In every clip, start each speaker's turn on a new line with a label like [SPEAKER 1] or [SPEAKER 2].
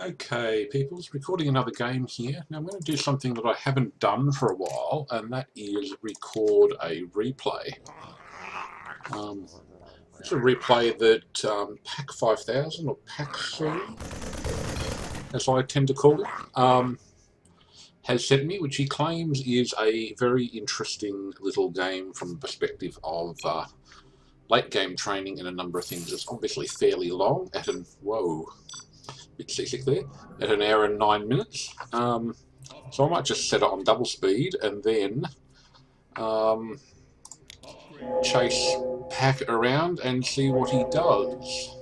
[SPEAKER 1] Okay, peoples, recording another game here. Now I'm going to do something that I haven't done for a while, and that is record a replay. It's a replay that Pack 5000 or PakSOOO, as I tend to call it, has sent me, which he claims is a very interesting little game from the perspective of late game training and a number of things. It's obviously fairly long at an bit seasick there, at an hour and 9 minutes. So I might just set it on double speed and then chase Pack around and see what he does.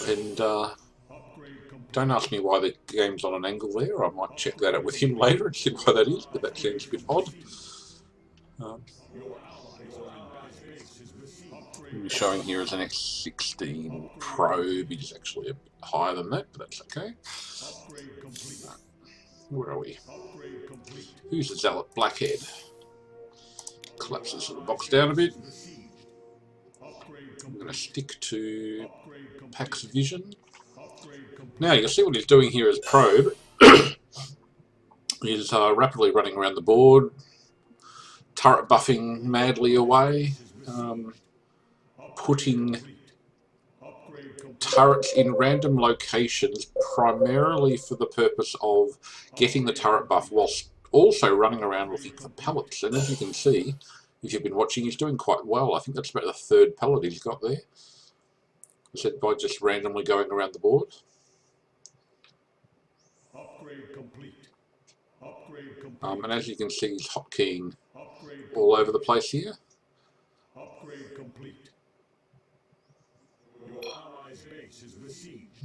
[SPEAKER 1] And don't ask me why the game's on an angle there. I might check that out with him later and see why that is, but that seems a bit odd. We're showing here as an X16 probe. It is actually a bit higher than that, but that's okay. Where are we? Who's the Zealot? Blackhead. Collapses the box down a bit. I'm going to stick to Pack's vision. Now you'll see what he's doing here as probe. He's rapidly running around the board, turret buffing madly away, putting turrets in random locations primarily for the purpose of getting the turret buff whilst also running around looking for pellets. And as you can see, if you've been watching, he's doing quite well. I think that's about the third pellet he's got there. I said by just randomly going around the board.
[SPEAKER 2] Upgrade complete. Upgrade complete.
[SPEAKER 1] And as you can see, he's hotkeying all over the place here.
[SPEAKER 2] Upgrade complete. Your allies' base is besieged.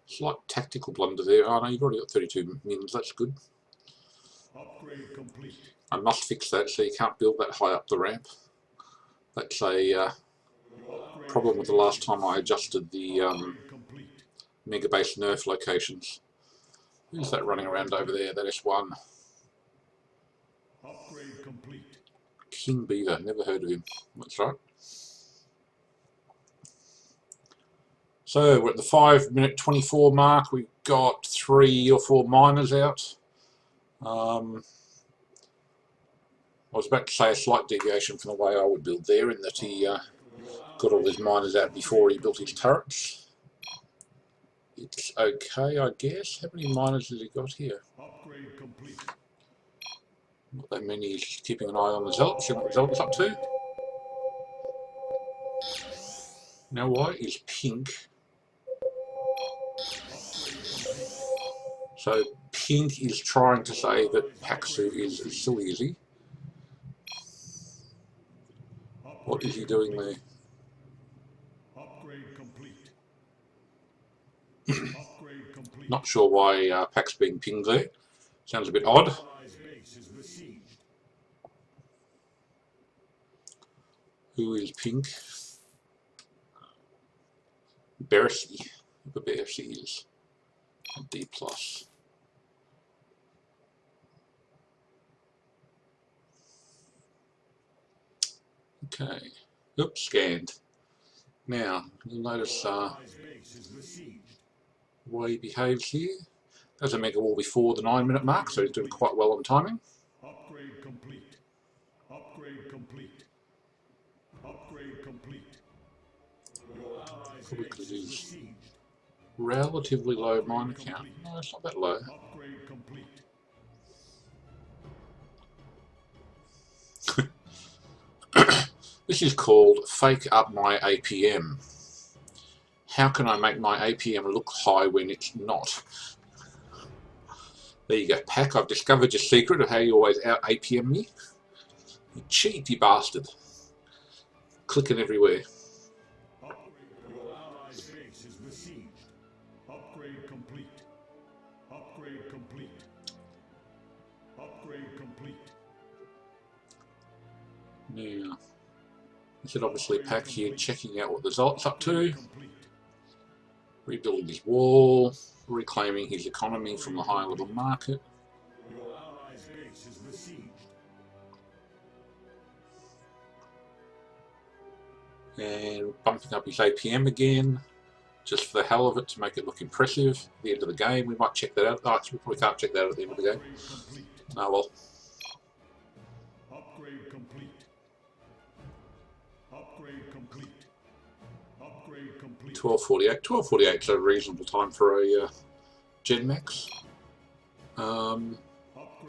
[SPEAKER 1] Slight tactical blunder there. Oh no, you've already got 32 mins, that's good.
[SPEAKER 2] Upgrade complete.
[SPEAKER 1] I must fix that so you can't build that high up the ramp. That's a problem with the last time I adjusted the Mega Base nerf locations. Who's that running around over there? That is one.
[SPEAKER 2] Upgrade complete.
[SPEAKER 1] King Beaver, never heard of him. That's right. So we're at the 5-minute 24 mark. We've got 3 or 4 miners out. I was about to say a slight deviation from the way I would build there, in that he got all his miners out before he built his turrets. It's okay, I guess. How many miners has he got here?
[SPEAKER 2] Upgrade complete.
[SPEAKER 1] Not that many. He's keeping an eye on the Zealot. See what the Zealot's up to. Now, why is pink? So pink is trying to say that PakSOOO is as silly as he. What is he doing there?
[SPEAKER 2] Upgrade complete. Upgrade complete.
[SPEAKER 1] Not sure why Pak's being pinged there. Sounds a bit odd. Who is pink? Bersy. The Bersy is D+. Okay. Oops, scanned. Now, you'll notice the way he behaves here. There's a mega wall before the 9-minute mark, so he's doing quite well on timing.
[SPEAKER 2] Upgrade complete. Upgrade complete. Upgrade complete.
[SPEAKER 1] Probably because he's relatively low miner count. No, it's not that low.
[SPEAKER 2] Upgrade complete.
[SPEAKER 1] This is called Fake Up My APM. How can I make my APM look high when it's not? There you go, Pak. I've discovered your secret of how you always out APM me. You cheat, you bastard. Clicking everywhere.
[SPEAKER 2] Your allies' base is besieged. Upgrade complete. Upgrade complete. Upgrade complete.
[SPEAKER 1] Now, this is obviously Pak here checking out what the Zealot's up to. Rebuilding his wall, reclaiming his economy from the higher level market.
[SPEAKER 2] Your allies' base is besieged.
[SPEAKER 1] And bumping up his APM again. just for the hell of it, to make it look impressive at the end of the game. We might check that out. Oh, actually, we probably can't check that out at the end of the game. No, well.
[SPEAKER 2] Upgrade complete. Upgrade complete. Upgrade complete.
[SPEAKER 1] 12:48. 12:48 is a reasonable time for a Gen Max.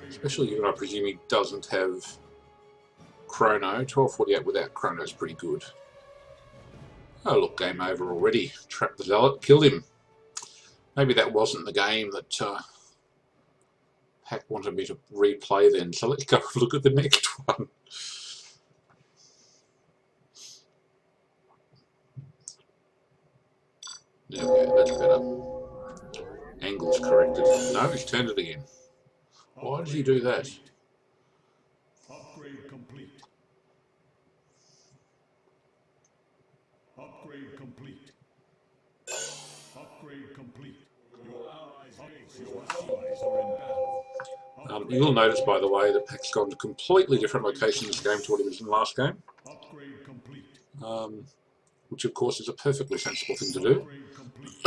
[SPEAKER 1] Especially given I presume he doesn't have Chrono. 12:48 without Chrono is pretty good. Oh look, game over already. Trapped the Zealot, killed him. Maybe that wasn't the game that Pak wanted me to replay then, so let's go look at the next one. There we go, that's better. Angle's corrected. No, he's turned it again. Why did he do that?
[SPEAKER 2] Upgrade complete. Upgrade complete. Upgrade complete. Your allies' base, your allies are in battle.
[SPEAKER 1] You will notice, by the way, that Pak's gone to a completely different location in this game to what he was in the last game.
[SPEAKER 2] Upgrade complete.
[SPEAKER 1] Which, of course, is a perfectly sensible thing to do.
[SPEAKER 2] Upgrade complete.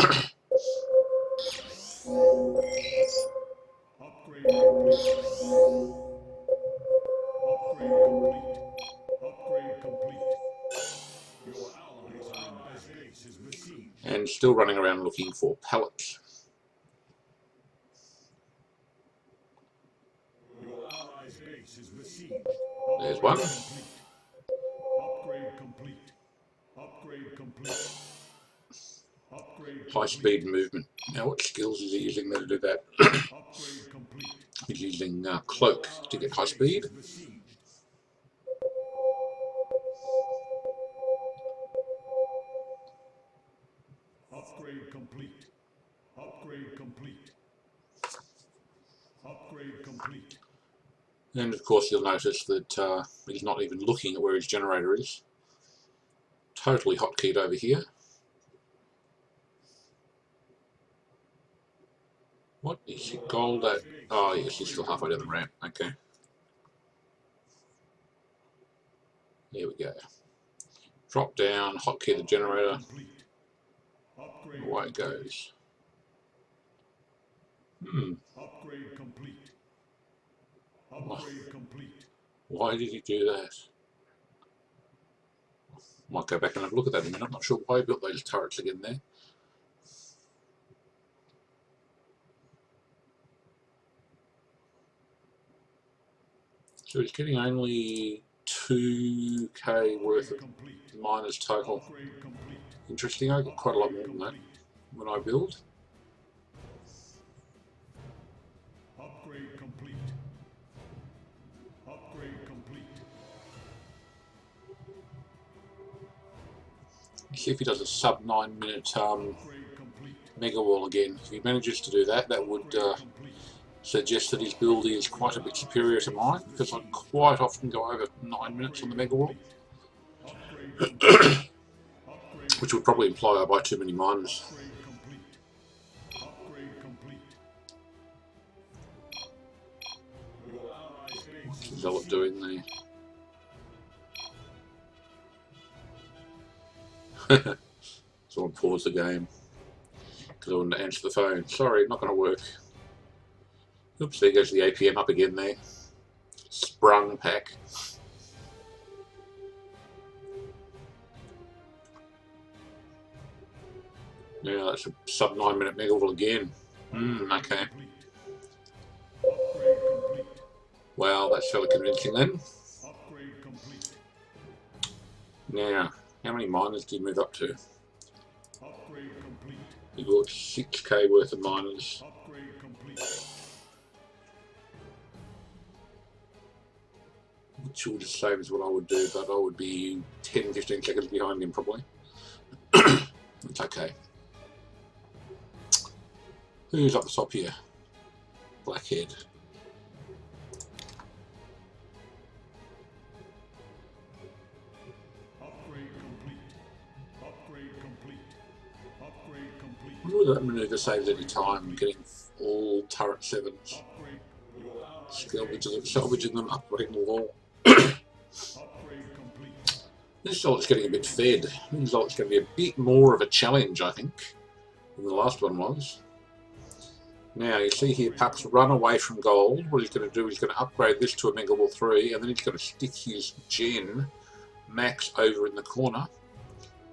[SPEAKER 2] Upgrade complete. Upgrade complete. Your allies' base is besieged.
[SPEAKER 1] And still running around looking for pallets.
[SPEAKER 2] Your allies' base is besieged.
[SPEAKER 1] There's one.
[SPEAKER 2] Upgrade complete. Upgrade complete. Upgrade
[SPEAKER 1] High speed movement. Now, what skills is he using there to do that?
[SPEAKER 2] upgrade complete.
[SPEAKER 1] He's using Cloak to get high speed.
[SPEAKER 2] Besieged. Upgrade complete. Upgrade complete. Upgrade complete.
[SPEAKER 1] And of course, you'll notice that he's not even looking at where his generator is. Totally hotkeyed over here. What is he gold at? Oh, yes, he's still halfway down the ramp. Okay. There we go. Drop down, hotkey the generator.
[SPEAKER 2] Complete. Upgrade
[SPEAKER 1] Away it goes.
[SPEAKER 2] Upgrade complete. Upgrade complete.
[SPEAKER 1] Why did he do that? Might go back and have a look at that in a minute. I'm not sure why he built those turrets again there. So he's getting only 2k worth of miners total.
[SPEAKER 2] Upgrade complete.
[SPEAKER 1] Interesting, I get quite a lot more than that when I build.
[SPEAKER 2] Upgrade complete. Upgrade complete.
[SPEAKER 1] See if he does a sub 9 minute
[SPEAKER 2] Upgrade complete.
[SPEAKER 1] mega wall again. If he manages to do that, that would
[SPEAKER 2] Complete.
[SPEAKER 1] suggest that his build is quite a bit superior to mine, because I quite often go over 9 minutes on the mega wall,
[SPEAKER 2] Upgrade complete. Upgrade
[SPEAKER 1] which would probably imply I buy too many miners.
[SPEAKER 2] complete. Upgrade complete. Your allies' base
[SPEAKER 1] What's
[SPEAKER 2] is
[SPEAKER 1] Zealot doing there? Someone paused the game because I wanted to answer the phone. Sorry, not going to work. Oops, there goes the APM up again there. Sprung Pak. Yeah, that's a sub 9 minute mega wall again. Okay.
[SPEAKER 2] complete. Upgrade complete.
[SPEAKER 1] Well, that's fairly convincing then.
[SPEAKER 2] Upgrade complete.
[SPEAKER 1] Now, how many miners do you move up to?
[SPEAKER 2] Upgrade complete.
[SPEAKER 1] You got 6k worth of miners.
[SPEAKER 2] Upgrade complete.
[SPEAKER 1] Which will just save us what I would do, but I would be 10-15 seconds behind him probably. It's okay. Who's up the top here? Blackhead.
[SPEAKER 2] Upgrade complete. Upgrade complete. Upgrade complete.
[SPEAKER 1] I wonder whether that maneuver saves any time getting all turret 7s.
[SPEAKER 2] Upgrade. Your allies'
[SPEAKER 1] Salvaging them, upgrading the wall.
[SPEAKER 2] upgrade complete.
[SPEAKER 1] This Zealot's getting a bit fed. This Zealot's going to be a bit more of a challenge, I think. than the last one was. Now you see here Pak's run away from gold. What he's going to do is going to upgrade this to a Mega War 3, and then he's going to stick his Gen Max over in the corner.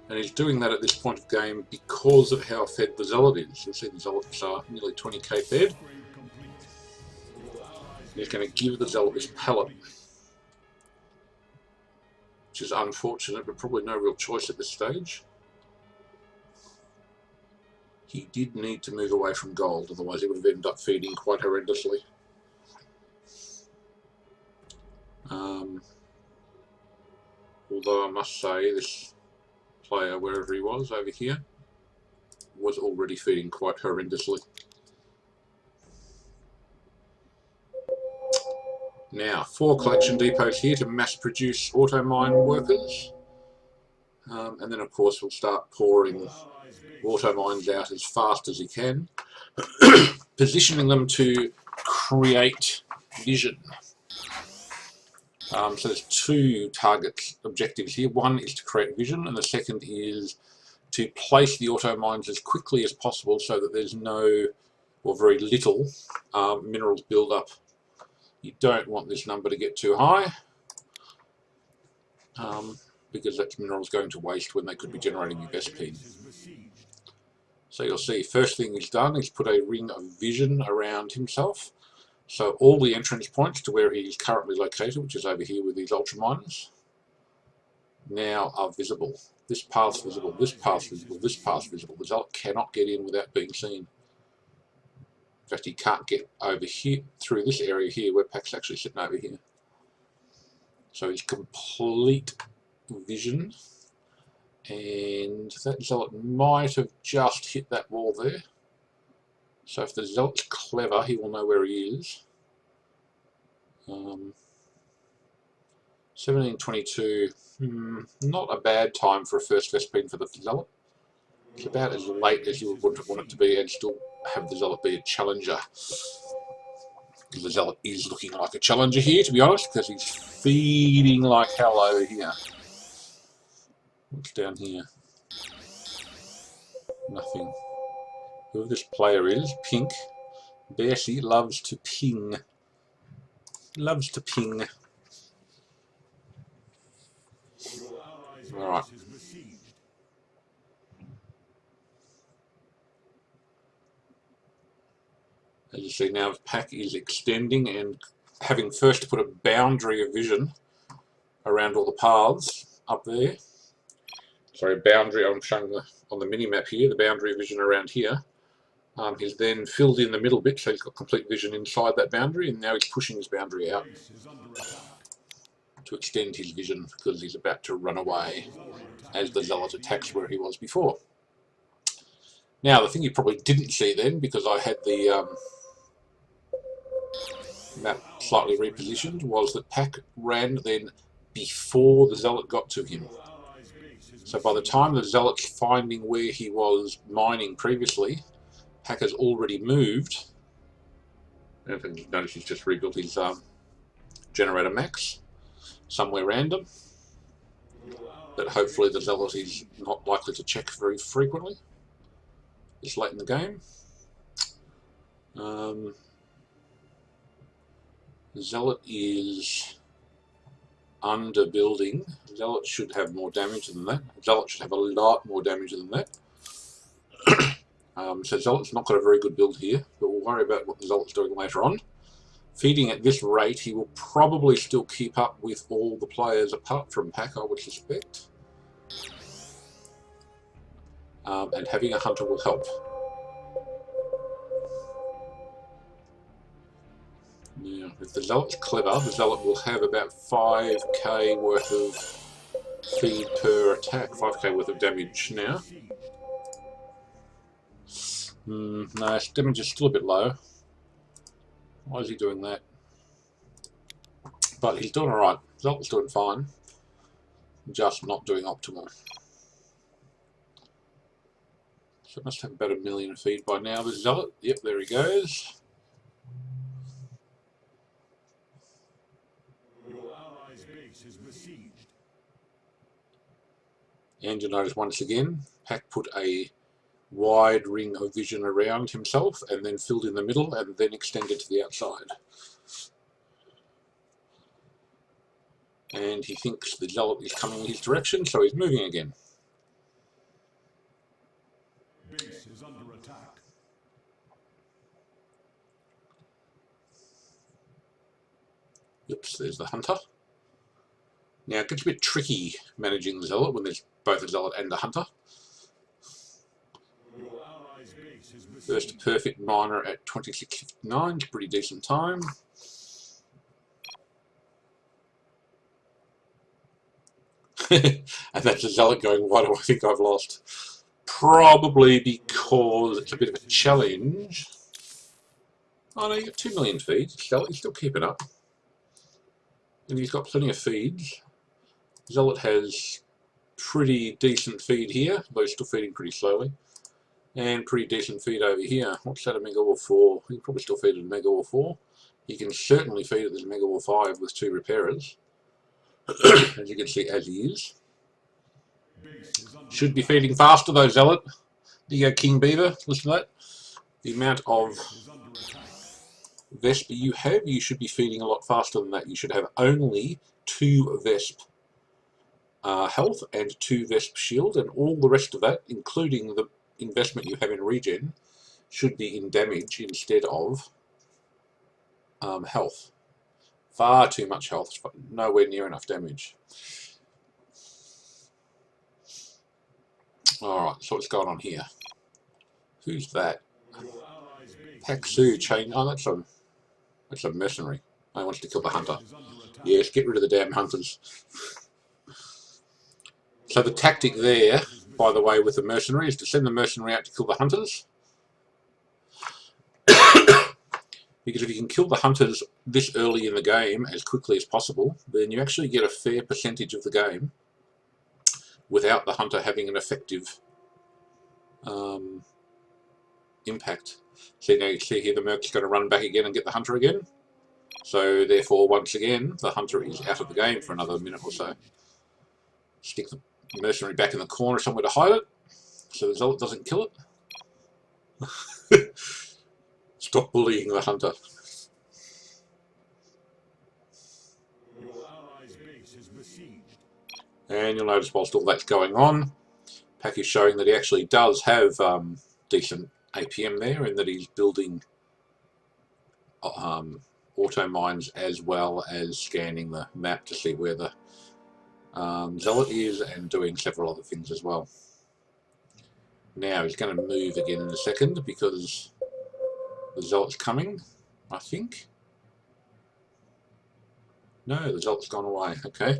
[SPEAKER 1] And he's doing that at this point of game because of how fed the Zealot is. You'll see the Zealots are nearly 20k fed. He's going to give the Zealot this pallet, which is unfortunate, but probably no real choice at this stage. He did need to move away from gold, otherwise he would have ended up feeding quite horrendously. Although I must say, this player, wherever he was, over here, was already feeding quite horrendously. Now, 4 collection depots here to mass produce auto mine workers. And then of course we'll start pouring auto mines out as fast as he can, positioning them to create vision. So there's 2 target objectives here. One is to create vision, and the second is to place the auto mines as quickly as possible so that there's no, or very little, minerals build up. You don't want this number to get too high, because that minerals going to waste when they could be generating your best pin. So you'll see, first thing he's done is put a ring of vision around himself. So all the entrance points to where he's currently located, which is over here with these ultraminers, now are visible. This path's visible, this path's visible, this path's visible. The Zealot cannot get in without being seen. In fact, he can't get over here, through this area here, where Pak's actually sitting over here. So he's complete vision. And that Zealot might have just hit that wall there. So if the Zealot's clever, he will know where he is. 1722, not a bad time for a first Vespine for the Zealot. It's about as late as you would want it to be and still have the Zealot be a challenger. The Zealot is looking like a challenger here, to be honest, because he's feeding like hell over here. What's down here? Nothing. Whoever this player is, Pink, Bessie loves to ping. Loves to ping. Alright. As you see now, Pak is extending and having first to put a boundary of vision around all the paths up there. Sorry, boundary, I'm showing on the mini-map here, the boundary of vision around here. He's then filled in the middle bit, so he's got complete vision inside that boundary, and now he's pushing his boundary out to extend his vision because he's about to run away as the Zealot attacks where he was before. Now, the thing you probably didn't see then, because I had the map slightly repositioned, was that Pak ran then before the Zealot got to him. So by the time the Zealot's finding where he was mining previously, Pak has already moved. And you notice he's just rebuilt his generator max somewhere random that hopefully the Zealot is not likely to check very frequently this late in the game. Zealot is under building. Zealot should have more damage than that. Zealot should have a lot more damage than that. So Zealot's not got a very good build here, but we'll worry about what the Zealot's doing later on. Feeding at this rate, he will probably still keep up with all the players apart from Pak, I would suspect. And having a hunter will help. Now, if the Zealot's clever, the Zealot will have about 5k worth of feed per attack, 5k worth of damage now. No, his damage is still a bit low. Why is he doing that? But he's doing alright. Zealot's doing fine. Just not doing optimal. So it must have about 1 million feed by now, the Zealot. Yep, there he goes. And you'll notice once again, Pak put a wide ring of vision around himself, and then filled in the middle, and then extended to the outside. And he thinks the Zealot is coming in his direction, so he's moving again.
[SPEAKER 2] Base is under attack.
[SPEAKER 1] Oops, there's the Hunter. Now it gets a bit tricky managing the Zealot when there's both a Zealot and a Hunter.
[SPEAKER 2] Your allies' base is besieged.
[SPEAKER 1] First perfect miner at 26.59 is a pretty decent time. And that's a Zealot going, why do I think I've lost? Probably because it's a bit of a challenge. Oh no, you got 2 million feeds. Zealot, he's still keeping up. And he's got plenty of feeds. Zealot has pretty decent feed here, though still feeding pretty slowly. And pretty decent feed over here. What's that, a Mega War 4? He can probably still feed at a Mega War 4. He can certainly feed at the Mega War 5 with 2 repairers. As you can see, as he is. Should be feeding faster though, Zealot. The King Beaver, listen to that. The amount of Vesp you have, you should be feeding a lot faster than that. You should have only 2 Vesp health and 2 Vesp shield, and all the rest of that, including the investment you have in regen, should be in damage instead of health. Far too much health, nowhere near enough damage. Alright, so what's going on here? Who's that? PakSOOO chain. Oh, that's a mercenary. I wants to kill the hunter. Yes, get rid of the damn hunters. So the tactic there, by the way, with the mercenary is to send the mercenary out to kill the hunters. Because if you can kill the hunters this early in the game as quickly as possible, then you actually get a fair percentage of the game without the hunter having an effective impact. So now you see here the merc's going to run back again and get the hunter again. So therefore, once again, the hunter is out of the game for another minute or so. Stick the mercenary back in the corner somewhere to hide it, so the Zealot doesn't kill it. Stop bullying the hunter.
[SPEAKER 2] Your allies' base is besieged.
[SPEAKER 1] And you'll notice whilst all that's going on, Pak is showing that he actually does have decent APM there, and that he's building auto mines as well as scanning the map to see where the Zealot is, and doing several other things as well. Now he's going to move again in a second because the Zealot's coming, I think. No, the Zealot's gone away. Okay.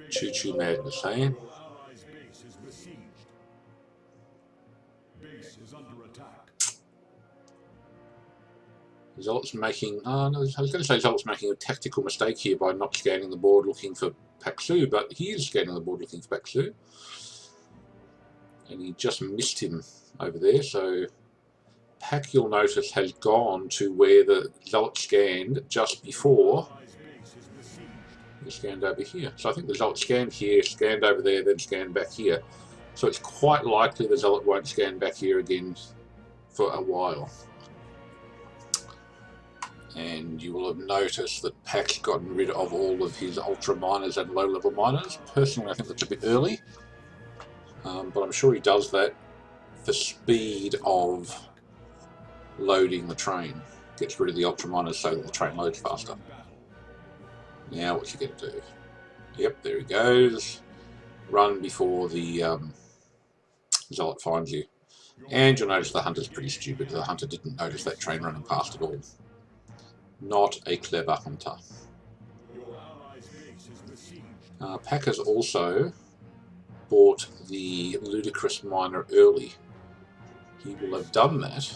[SPEAKER 1] Choo-choo madness, eh?
[SPEAKER 2] Your allies' base is besieged. Base is under attack.
[SPEAKER 1] Zealot's making... no, I was going to say Zealot's making a tactical mistake here by not scanning the board looking for PakSOOO, but he is scanning the board looking for PakSOOO. And he just missed him over there, so Pak, you'll notice, has gone to where the Zealot scanned just before he scanned over here. So I think the Zealot scanned here, scanned over there, then scanned back here. So it's quite likely the Zealot won't scan back here again for a while. And you will have noticed that Pak's gotten rid of all of his ultra miners and low level miners. Personally, I think that's a bit early, but I'm sure he does that for speed of loading the train. Gets rid of the ultra miners so that the train loads faster. Now what's he going to do? Yep, there he goes. Run before the Zealot finds you. And you'll notice the hunter's pretty stupid. The hunter didn't notice that train running past at all. Not a clever hunter. Pak has also bought the ludicrous miner early. He will have done that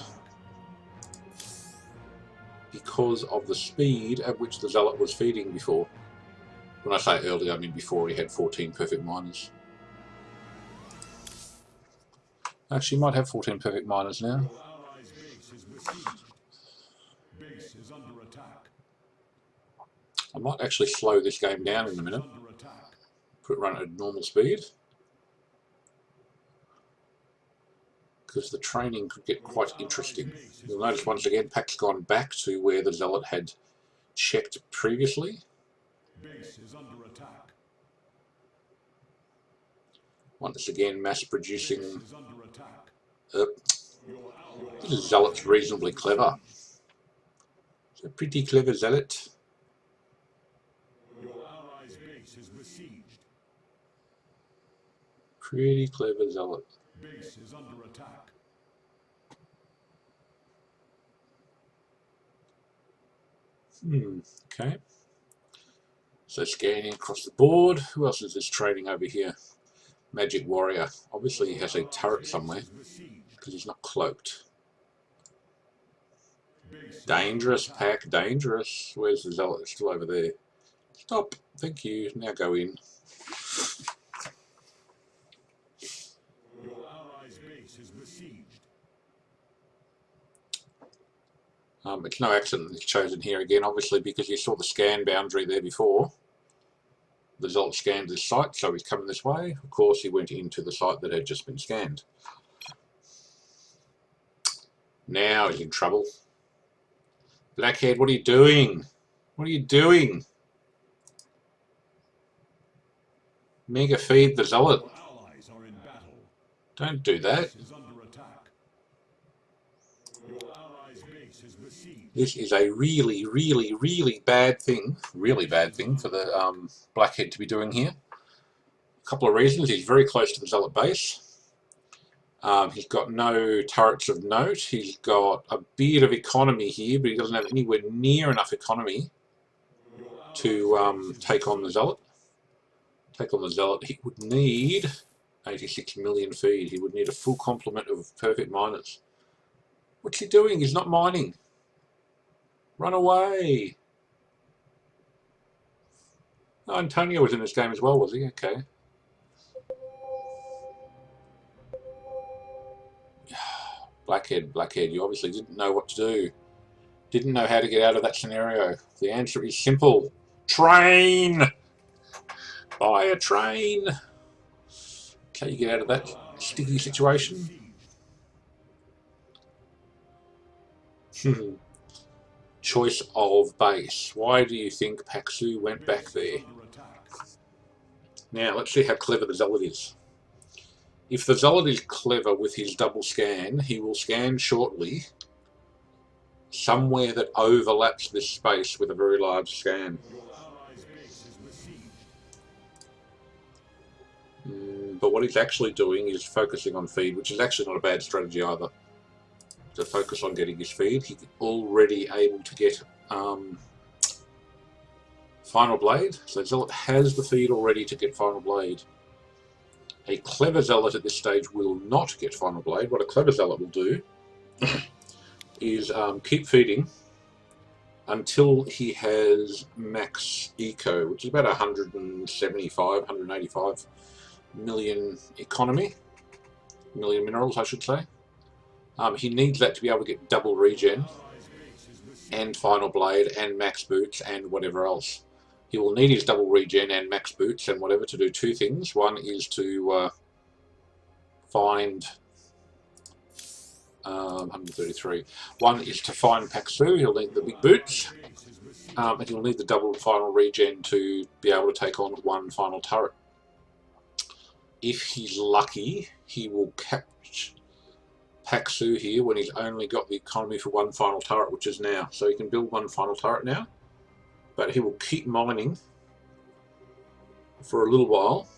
[SPEAKER 1] because of the speed at which the Zealot was feeding before. When I say early, I mean before he had 14 perfect miners. Actually, he might have 14 perfect miners now. I might actually slow this game down in a minute. Put it run at normal speed. Because the training could get quite interesting. You'll notice once again Pak's gone back to where the Zealot had checked previously.
[SPEAKER 2] Base is under attack.
[SPEAKER 1] Once again mass producing.
[SPEAKER 2] Base is under attack.
[SPEAKER 1] This Zealot's reasonably clever. It's a pretty clever Zealot.
[SPEAKER 2] Your allies' base is besieged.
[SPEAKER 1] Pretty clever Zealot.
[SPEAKER 2] Base is under attack.
[SPEAKER 1] Okay. So scanning across the board. Who else is this trading over here? Magic Warrior. Obviously he has a turret somewhere because he's not cloaked. Dangerous, Pak, dangerous. Where's the Zealot? It's still over there. Stop. Thank you. Now go in.
[SPEAKER 2] Your allies' base is besieged.
[SPEAKER 1] It's no accident he's chosen here again, obviously, because you saw the scan boundary there before. The Zealot scanned this site, so he's coming this way. Of course, he went into the site that had just been scanned. Now he's in trouble. Blackhead, what are you doing? What are you doing? Mega feed the Zealot.
[SPEAKER 2] Your allies are in battle.
[SPEAKER 1] Don't do that.
[SPEAKER 2] Base is under attack. Your allies' base is besieged.
[SPEAKER 1] This is a really, really, really bad thing. Really bad thing for the Blackhead to be doing here. A couple of reasons. He's very close to the Zealot base. He's got no turrets of note. He's got a bit of economy here, but he doesn't have anywhere near enough economy to take on the Zealot. Take on the Zealot, he would need 86 million feed. He would need a full complement of perfect miners. What's he doing? He's not mining. Run away. Oh, Antonio was in this game as well, was he? Okay. Blackhead, you obviously didn't know what to do. Didn't know how to get out of that scenario. The answer is simple. Train! Buy a train! Okay, you get out of that sticky situation. Choice of base. Why do you think PakSOOO went back there? Now, let's see how clever the Zealot is. If the Zealot is clever with his double scan, he will scan shortly somewhere that overlaps this space with a very large scan. But what he's actually doing is focusing on feed, which is actually not a bad strategy either. To focus on getting his feed. He's already able to get Final Blade. So Zealot has the feed already to get Final Blade. A clever Zealot at this stage will not get Final Blade. What a clever Zealot will do is keep feeding until he has max eco, which is about 175, 185 million economy. Million minerals, I should say. He needs that to be able to get double regen and Final Blade and max boots and whatever else. He will need his double regen and max boots and whatever to do two things. One is to find 133. One is to find PakSOOO. He'll need the big boots, and he'll need the double final regen to be able to take on one final turret. If he's lucky, he will catch PakSOOO here when he's only got the economy for one final turret, which is now. So he can build one final turret now, but he will keep mining for a little while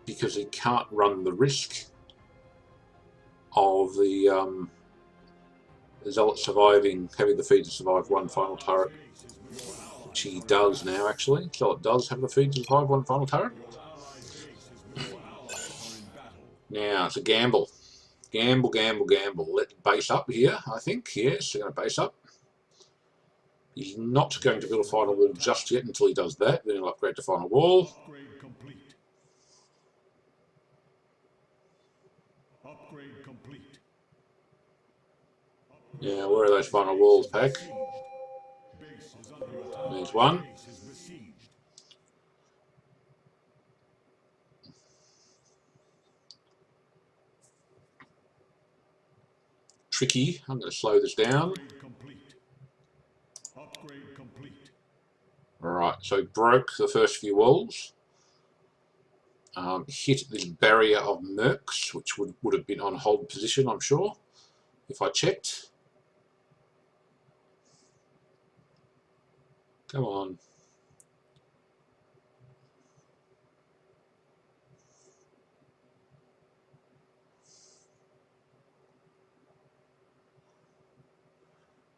[SPEAKER 1] because he can't run the risk of the Zealot surviving, having the feed to survive one final turret, which he does now actually. Zealot does have the feed to survive one final turret. Now it's a gamble. Gamble. Let's base up here, I think. Yes, they're going to base up. He's not going to build a final wall just yet until he does that. Then he'll upgrade to final wall.
[SPEAKER 2] Upgrade complete.
[SPEAKER 1] Yeah, where are those final walls, Pak?
[SPEAKER 2] Base is under attack.
[SPEAKER 1] There's one.
[SPEAKER 2] Base is besieged.
[SPEAKER 1] Tricky. I'm going to slow this down.
[SPEAKER 2] Upgrade complete. Upgrade complete.
[SPEAKER 1] Alright, so broke the first few walls. Hit this barrier of mercs, which would have been on hold position, I'm sure, if I checked. Come on.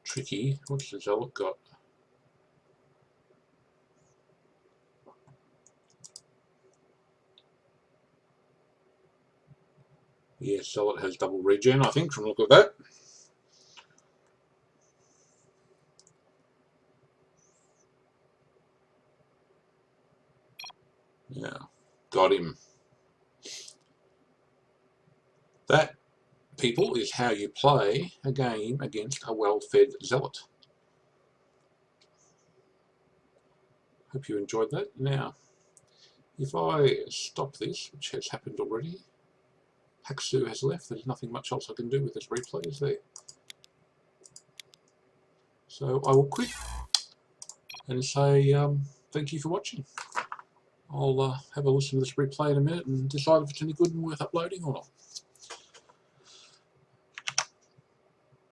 [SPEAKER 1] Tricky. What's the Zealot got? Yes, Zealot has double regen, I think, from the look of that. Yeah, got him. That, people, is how you play a game against a well-fed Zealot. Hope you enjoyed that. Now, if I stop this, which has happened already, PakSOOO has left. There's nothing much else I can do with this replay, is there? So I will quit and say thank you for watching. I'll have a listen to this replay in a minute and decide if it's any good and worth uploading or not.